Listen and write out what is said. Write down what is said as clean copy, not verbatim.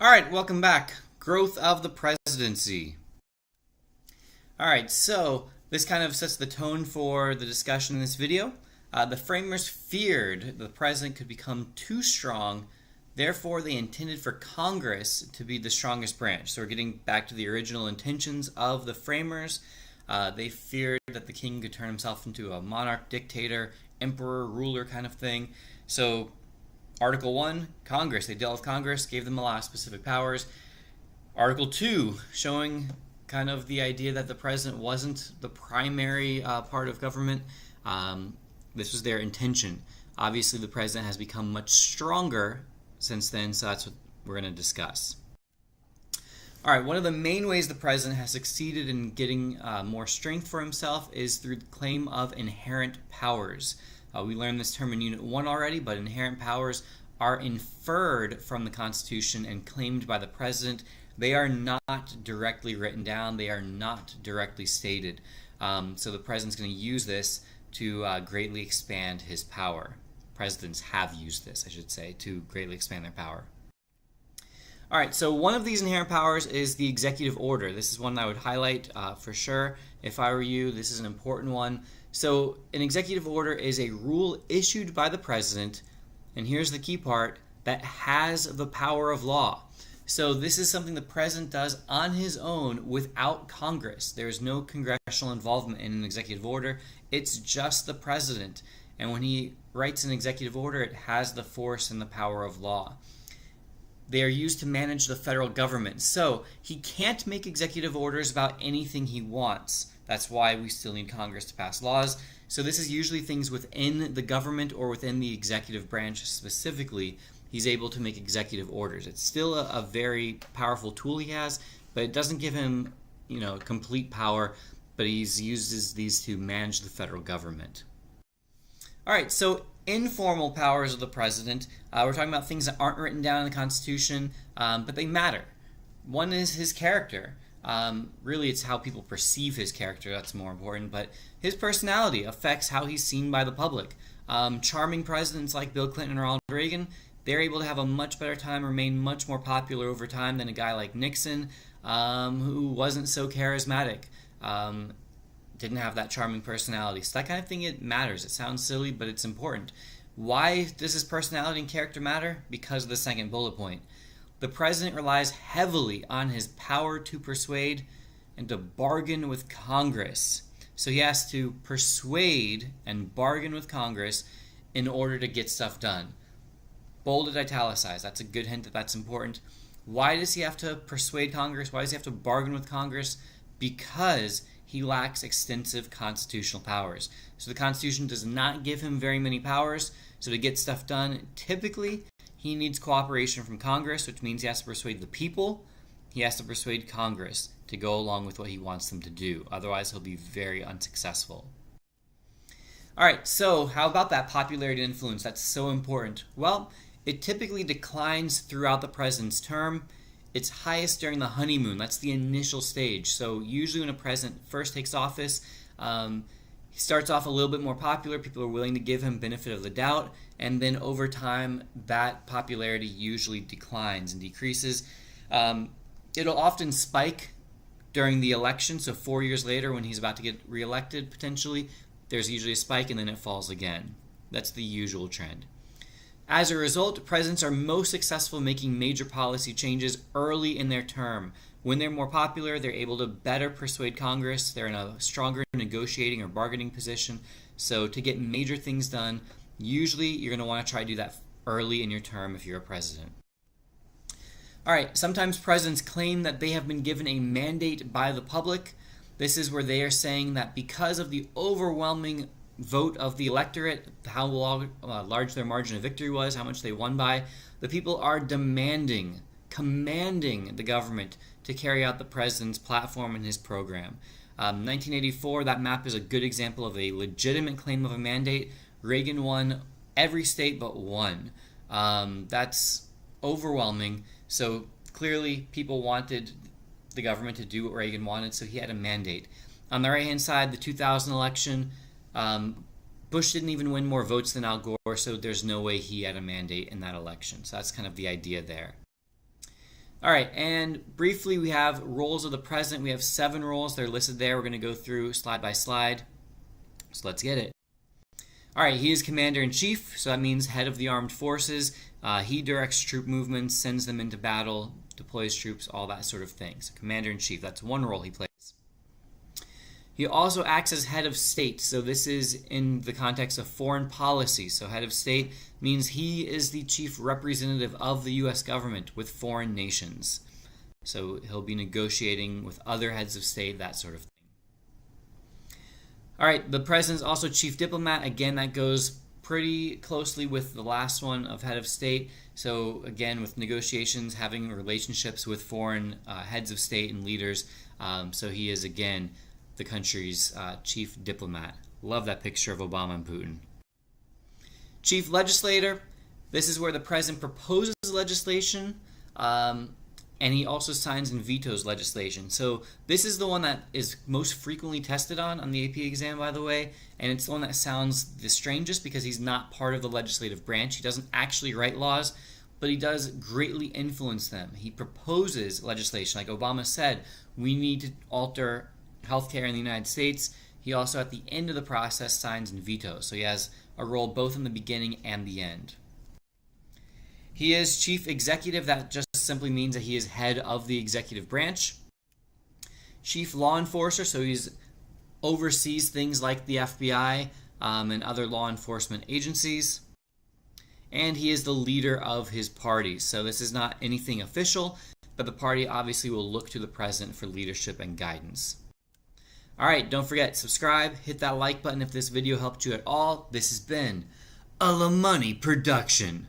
Alright, welcome back. Growth of the presidency. Alright, so this kind of sets the tone for the discussion in this video. The framers feared the president could become too strong, therefore they intended for Congress to be the strongest branch. So we're getting back to the original intentions of the framers. They feared that the king could turn himself into a monarch, dictator, emperor, ruler kind of thing. So Article 1, Congress. They dealt with Congress, gave them a lot of specific powers. Article 2, showing kind of the idea that the president wasn't the primary part of government. This was their intention. Obviously, the president has become much stronger since then, so that's what we're going to discuss. All right, one of the main ways the president has succeeded in getting more strength for himself is through the claim of inherent powers. We learned this term in Unit 1 already, but inherent powers are inferred from the Constitution and claimed by the president. They are not directly written down. They are not directly stated. So the president's going to use this to greatly expand his power. Presidents have used this, I should say, to greatly expand their power. All right, so one of these inherent powers is the executive order. This is one I would highlight for sure. If I were you, this is an important one. So an executive order is a rule issued by the president, and here's the key part, that has the power of law. So this is something the president does on his own without Congress. There's no congressional involvement in an executive order. It's just the president. And when he writes an executive order, it has the force and the power of law. They are used to manage the federal government. So he can't make executive orders about anything he wants. That's why we still need Congress to pass laws. So this is usually things within the government or within the executive branch specifically. He's able to make executive orders. It's still a very powerful tool he has, but it doesn't give him, complete power, but he uses these to manage the federal government. All right, so informal powers of the president. We're talking about things that aren't written down in the Constitution, but they matter. One is his character. Really, it's how people perceive his character that's more important, but his personality affects how he's seen by the public. Charming presidents like Bill Clinton or Ronald Reagan, they're able to have a much better time, remain much more popular over time than a guy like Nixon, who wasn't so charismatic, didn't have that charming personality. So that kind of thing, it matters. It sounds silly, but it's important. Why does his personality and character matter? Because of the second bullet point. The president relies heavily on his power to persuade and to bargain with Congress. So he has to persuade and bargain with Congress in order to get stuff done. Bolded, italicized. That's a good hint that that's important. Why does he have to persuade Congress? Why does he have to bargain with Congress? Because he lacks extensive constitutional powers. So the Constitution does not give him very many powers. So to get stuff done, typically, he needs cooperation from Congress, which means he has to persuade the people. He has to persuade Congress to go along with what he wants them to do. Otherwise, he'll be very unsuccessful. All right, so how about that popularity and influence? That's so important. Well, it typically declines throughout the president's term. It's highest during the honeymoon. That's the initial stage. So usually when a president first takes office, he starts off a little bit more popular. People are willing to give him benefit of the doubt. And then over time, that popularity usually declines and decreases. It'll often spike during the election. So 4 years later, when he's about to get reelected, potentially, there's usually a spike and then it falls again. That's the usual trend. As a result, presidents are most successful making major policy changes early in their term. When they're more popular, they're able to better persuade Congress. They're in a stronger negotiating or bargaining position. So to get major things done, usually you're going to want to try to do that early in your term if you're a president. All right, sometimes presidents claim that they have been given a mandate by the public. This is where they are saying that because of the overwhelming vote of the electorate, how large their margin of victory was, how much they won by, the people are commanding the government to carry out the president's platform and his program. 1984, that map is a good example of a legitimate claim of a mandate. Reagan won every state but one. That's overwhelming. So clearly people wanted the government to do what Reagan wanted, so he had a mandate. On the right-hand side, the 2000 election, Bush didn't even win more votes than Al Gore, so there's no way he had a mandate in that election. So that's kind of the idea there. All right, and briefly we have roles of the president. We have 7 roles. They're listed there. We're going to go through slide by slide. So let's get it. All right, he is Commander-in-Chief, so that means head of the armed forces. He directs troop movements, sends them into battle, deploys troops, all that sort of thing. So Commander-in-Chief, that's one role he plays. He also acts as head of state, so this is in the context of foreign policy. So head of state means he is the chief representative of the U.S. government with foreign nations. So he'll be negotiating with other heads of state, that sort of thing. All right, the president's also chief diplomat. Again, that goes pretty closely with the last one of head of state. So again, with negotiations, having relationships with foreign heads of state and leaders. So he is, again, the country's chief diplomat. Love that picture of Obama and Putin. Chief legislator. This is where the president proposes legislation, and he also signs and vetoes legislation. So this is the one that is most frequently tested on the AP exam, by the way, and it's the one that sounds the strangest because he's not part of the legislative branch. He doesn't actually write laws, but he does greatly influence them. He proposes legislation. Like Obama said, we need to alter healthcare in the United States. He also, at the end of the process, signs and vetoes. So he has a role both in the beginning and the end. He is chief executive. That just simply means that he is head of the executive branch. Chief law enforcer, so he oversees things like the FBI and other law enforcement agencies. And he is the leader of his party. So this is not anything official, but the party obviously will look to the president for leadership and guidance. All right, don't forget, subscribe, hit that like button if this video helped you at all. This has been a La Money production.